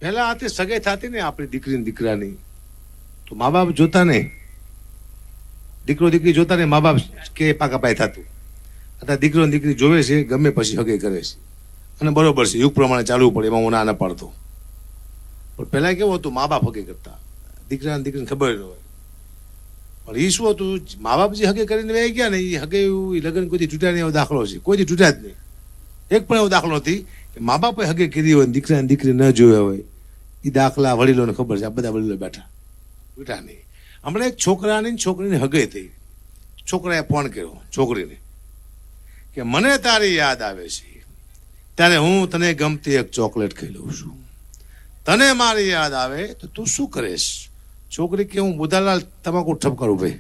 પહેલા આ તે સગાઈ થતી ને આપણી દીકરી દીકરાની, તો મા બાપ જોતા નહીં, દીકરો દીકરી જોતા નહીં, મા બાપ કે પાકા પાય થતું. અત્યારે દીકરો દીકરી જોવે છે, ગમે પછી હગે કરે છે, અને બરોબર છે, યુગ પ્રમાણે ચાલવું પડે, એમાં હું ના પાડતો. પણ પહેલા કેવું હતું, મા બાપ હગે કરતા, દીકરા દીકરીને ખબર ન હોય. પણ એ શું હતું, મા બાપ જે હગે કરીને વહી ગયા ને, એ હગે એ લગ્ન કોઈથી તૂટ્યા નહીં એવો દાખલો છે, કોઈથી તૂટ્યા જ નહીં. એક પણ એવો દાખલો નથી કે મા બાપે હગે કરી હોય, દીકરા દીકરી ન જોયા હોય. એ દાખલા વડીલોને ખબર છે, આ બધા વડીલો બેઠા તૂટ્યા નહીં. હમણાં એક છોકરાની છોકરીને હગે થઈ, છોકરાએ ફોન કર્યો છોકરીને કે મને તારી યાદ આવે છે, ત્યારે હું તને ગમતી એક ચોકલેટ ખાઈ લઉં છું, તને મારી યાદ આવે તો તું શું કરીશ? છોકરી કે હું બુધાલાલ તમાકુ ઠપકારું ભાઈ,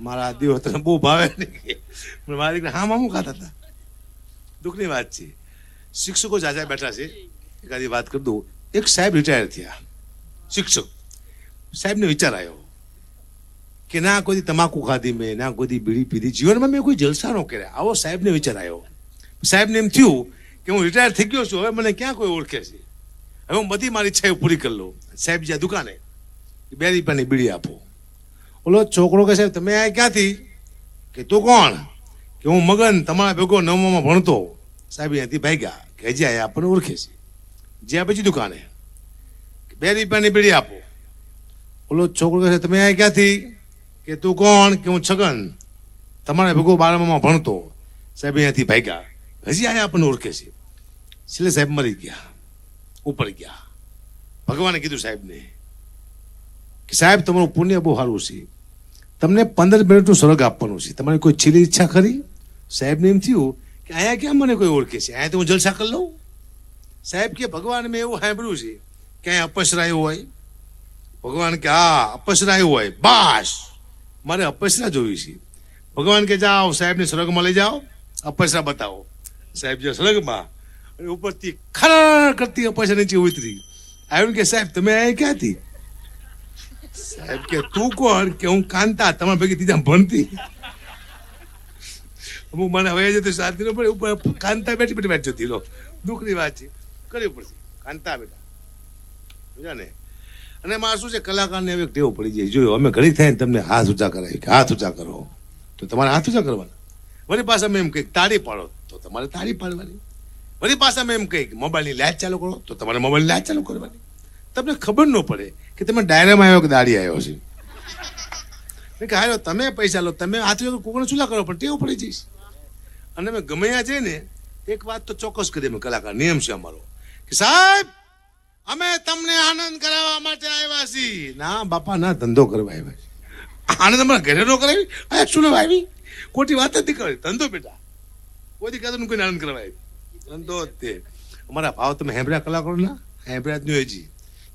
મારા દિવસ તને બહુ ભાવે નહીં. મારી દીકરી હા મામું ખાતા હતા. દુઃખની વાત છે, શિક્ષકો જાજા બેઠા છે. એકાદી વાત કરી દઉં. એક સાહેબ રિટાયર થયા, શિક્ષક. સાહેબને વિચાર આવ્યો કે ના કોઈ તમાકુ ખાધી મેં, ના કોઈ બીડી પીધી, જીવનમાં મેં કોઈ જલસા ન કર્યા. આવો સાહેબને વિચાર આવ્યો. સાહેબને એમ થયું કે હું રિટાયર થઈ ગયો છું, હવે મને ક્યાં કોઈ ઓળખે છે, હવે હું બધી મારી ઈચ્છા પૂરી કરી લઉં. સાહેબ જ્યાં દુકાને 2 રૂપિયાની બીડી આપો. ઓલો છોકરો કે સાહેબ તમે આ ક્યાંથી? કે તું કોણ? કે હું મગન, તમારા ભેગો 9માં ભણતો. સાહેબ અહીંયાથી ભાગ્યા કે હજી આ આપણને ઓળખે છે. જ્યાં પછી દુકાને 2 રૂપિયાની બીડી આપો. ઓલો છોકરો કહે તમે આ ક્યાંથી? કે તું કોણ? કે હું છગન, તમારા ભેગો 12માં ભણતો. સાહેબ અહીંયાથી ભાગ્યા હજી આ આપણને ઓળખે છે. છેલ્લે સાહેબ મરી ગયા, ઉપર ગયા. ભગવાને કીધું સાહેબને કે સાહેબ તમારું પુણ્ય બહુ સારું છે, તમને 15 મિનિટનું સ્વર્ગ આપવાનું છે, તમારી કોઈ છેલ્લી ઈચ્છા ખરી? સાહેબને એમ થયું કે અહીંયા ક્યાં મને કોઈ ઓળખે છે, અહીંયા તો હું જલસા કરી લઉં. સાહેબ કે ભગવાન મેં એવું સાંભળ્યું છે કે અહીંયા અપસરાયું હોય. ભગવાન કે હા અપસરાયું હોય, બાસ મારે અપસરા જોવી છે. ભગવાન કે જાઓ સાહેબને સ્વર્ગમાં લઈ જાઓ, અપસરા બતાવો. સાહેબ જો સ્વર્ગમાં, અને ઉપરથી ખર કરતી અપસરા નીચે ઉતરી. આવ્યું કે સાહેબ તમે અહીંયા ક્યાંથી? સાહેબ કે તું કોણ? કે હું કાંતા, તમારા ભેગી ત્રીજા ભણતી. અમુક મને હવે જતો શાંતિ ન પડે, ઉપર કાંતા બેઠી બેઠી બેઠ જતી. લો દુઃખની વાત છે, કરવી પડશે. કાંતા બેટા સમજ્યા ને. અને એમાં શું છે, કલાકારને હવે ટેવ પડી જાય. જોયો અમે ઘડી થાય ને તમને હાથ ઊંચા કરાવી કે હાથ ઊંચા કરો, તો તમારે હાથ ઊંચા કરવાના. વળી પાછા અમે એમ કહી તાળી પાડો, તો તમારે તાળી પાડવાની. વળી પાછા અમે એમ કહી મોબાઈલની લાઈટ ચાલુ કરો, તો તમારે મોબાઈલની લાઈટ ચાલુ કરવાની. તમને ખબર ન પડે કે તમે ડાયરામાં આવ્યો કે દાડી આવ્યો છે. કે હારો તમે પૈસા લો, તમે હાથ કોકને ચૂલા કરો, પણ ટેવ પડી જઈશ. અને અમે ગમે ત્યાં જઈએ ને એક વાત તો ચોક્કસ કરીએ અમે કલાકાર, નિયમ છે અમારો કે સાહેબ અમે તમને આનંદ કરાવવા માટે આવ્યા છીએ. ના બાપા ના, ધંધો કરવા આવ્યા છે. આનંદ અમારા ઘરે નો કરાવી, આ શું આવી ખોટી વાત જ નીકળે. ધંધો બેટા, કોઈ કહેતો કોઈને આનંદ કરવા આવી, ધંધો જ તે. અમારા ભાવ તમે હેમરા કલાકારો ના, હેમરા જ નું હજી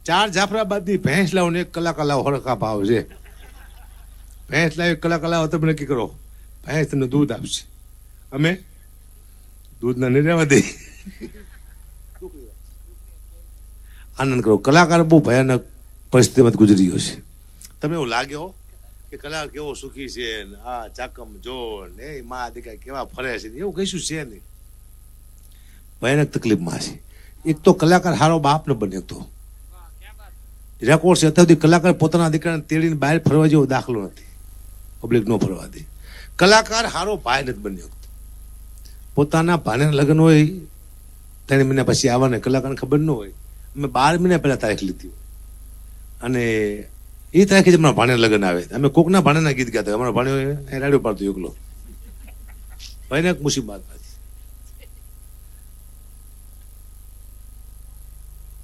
4 જાફરાબાદની ભેંસ લાવો ને 1 કલાકાર લાવો, હરખા ભાવ છે. ભેંસ લાવી 1 કલાકાર લાવો, તમે નક્કી કરો ભેંસ તમને દૂધ આપશે, અમે દૂધ ના નહીં રહેવા દે. આનંદ કરો. કલાકાર બહુ ભયાનક પરિસ્થિતિમાં ગુજરી ગયો છે. તમને એવું લાગે હો કે કલાકાર કેવો સુખી છે, આ ચાકમ જોડ ને મા દીકરા કેવા ફરે છે, એવું કહીશું છે નહીં. ભયાનક તકલીફમાં છે. એક તો કલાકાર હારો બાપ ન બન્યો તો રેકોર્ડ છે. અત્યાર સુધી કલાકાર પોતાના દીકરાને તેડીને બહાર ફરવા જેવો દાખલો નથી, પબ્લિક ન ફરવા દે. કલાકાર હારો ભાઈ નથી બન્યો. પોતાના ભાઈને લગ્ન હોય 3 મહિના પછી આવવાને કલાકારને ખબર ન હોય. અમે 12 મહિના પહેલા તારીખ લીધી અને એ તારીખે જ અમારા ભાણે લગ્ન આવે. અમે કોકના ભાણેના ગીત ગાતા, અમારા ભાણે રાડિયો પાડતો એકલો. ભયાનક મુસીબત નથી.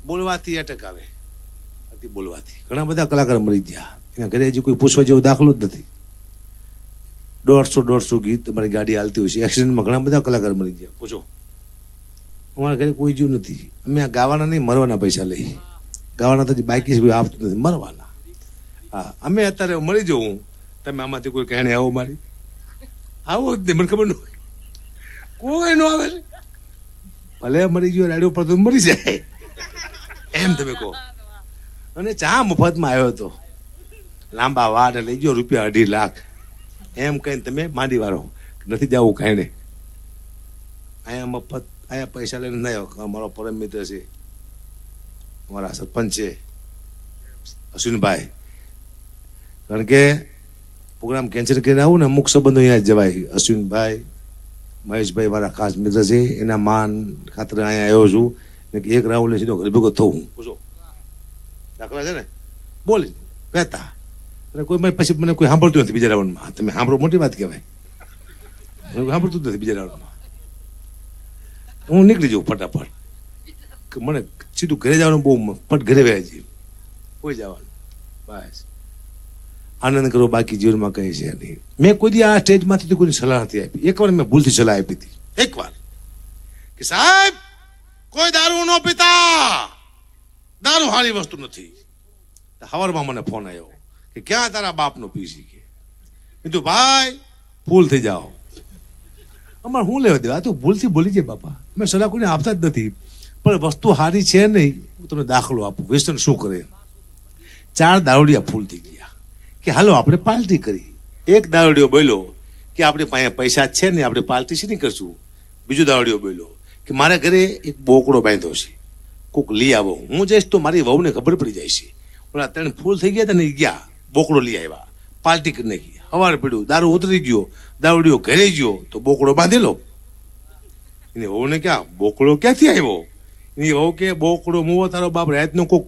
બોલવાથી અટક આવે, બોલવાથી ઘણા બધા કલાકાર મરી ગયા. એના ઘરે હજી કોઈ પૂછવા જેવો દાખલો જ નથી. 150 ગીત તમારી ગાડી હાલતી હોય છે. એક્સિડન્ટમાં ઘણા બધા કલાકાર મરી ગયા. પૂછો, અમારા ઘરે કોઈ જીવ નથી. અમે આ ગાવાના નહીં, મરવાના પૈસા લઈ. ગાવાના તો બાકી કોઈ આપતું નથી, મરવાના. હા, અમે અત્યારે મરી જવું, તમે આમાંથી કોઈ કહેણે આવો મારી આવો જ નહીં, મને ખબર ન હોય, કોઈ ન આવે. ભલે મરી ગયો રાડિયો પર તો મરી જાય એમ તમે કહો. અને ચા મફતમાં આવ્યો હતો, લાંબા વાળ લઈ ગયો, રૂપિયા 2.5 લાખ એમ કહીને તમે માંડી વાળો નથી જવું કાંઈ નહીં. અહીંયા મફત, અહીંયા પૈસા લઈને ના આવ્યો, મારો પરમ મિત્ર છે, અમારા સરપંચ છે અશ્વિનભાઈ, કારણ કે પ્રોગ્રામ કેન્સલ કરીને આવું ને અમુક સંબંધો અહીંયા જ જવાય. અશ્વિનભાઈ, મહેશભાઈ મારા ખાસ મિત્ર છે, એના માન ખાતર અહીંયા આવ્યો છું ને કે એક રાહુલ સીધો ઘરે ભેગો થવું. પૂછો દાખલા છે ને બોલી કહેતા અને કોઈ પછી મને કોઈ સાંભળતું નથી બીજા રાઉન્ડમાં. તમે સાંભળો મોટી વાત કહેવાય, સાંભળતું જ નથી બીજા રાઉન્ડમાં. હું નીકળી જાઉં ફટાફટ, મને સીધું ઘરે જવાનું બહુ ફટ ઘરે વહી જઈએ, કોઈ જવાનું બસ આનંદ કરો, બાકી જીવનમાં કહે છે નહીં. મેં કોઈ દી આ સ્ટેજમાંથી કોઈની સલાહ નથી આપી. એકવાર મેં ભૂલથી સલાહ આપી હતી, એકવાર કે સાહેબ કોઈ દારૂ ન પીતા, દારૂ સારી વસ્તુ નથી. સવારમાં મને ફોન આવ્યો કે ક્યાં તારા બાપનો પીસી કે કીધું ભાઈ ભૂલ થઈ જાઓ. અમારે શું લેવા દેવા, આ તો ભૂલથી બોલી જાય બાપા. મેં સલાહ કોઈને આપતા જ નથી, પણ વસ્તુ સારી છે નહીં. હું તમને દાખલો આપું, વ્યસન શું કરે. 4 દારૂડિયા ફૂલ થઈ ગયા કે હાલો આપણે પાર્ટી કરી. એક દારૂડિયો બોલ્યો કે આપણે પાસે પૈસા છે ને, આપણે પાર્ટી છે નહીં કરશું. બીજો દારૂડિયો બોલ્યો કે મારા ઘરે એક બોકડો બાંધ્યો છે, કોક લઈ આવો. હું જઈશ તો મારી વહુને ખબર પડી જાય છે. ઓલા 3 ફૂલ થઈ ગયા ને ગયા, બોકડો લઈ આવ્યા, પાર્ટી કરી નાખી. સવારે પડ્યું, દારૂ ઉતરી ગયો, દારૂડિયો ઘરે ગયો તો બોકડો બાંધેલો. એની વહુને ક્યાં બોકડો ક્યાંથી આવ્યો? એની વહુ કે બોકડો મુવો તારો બાપ રાતનો કોક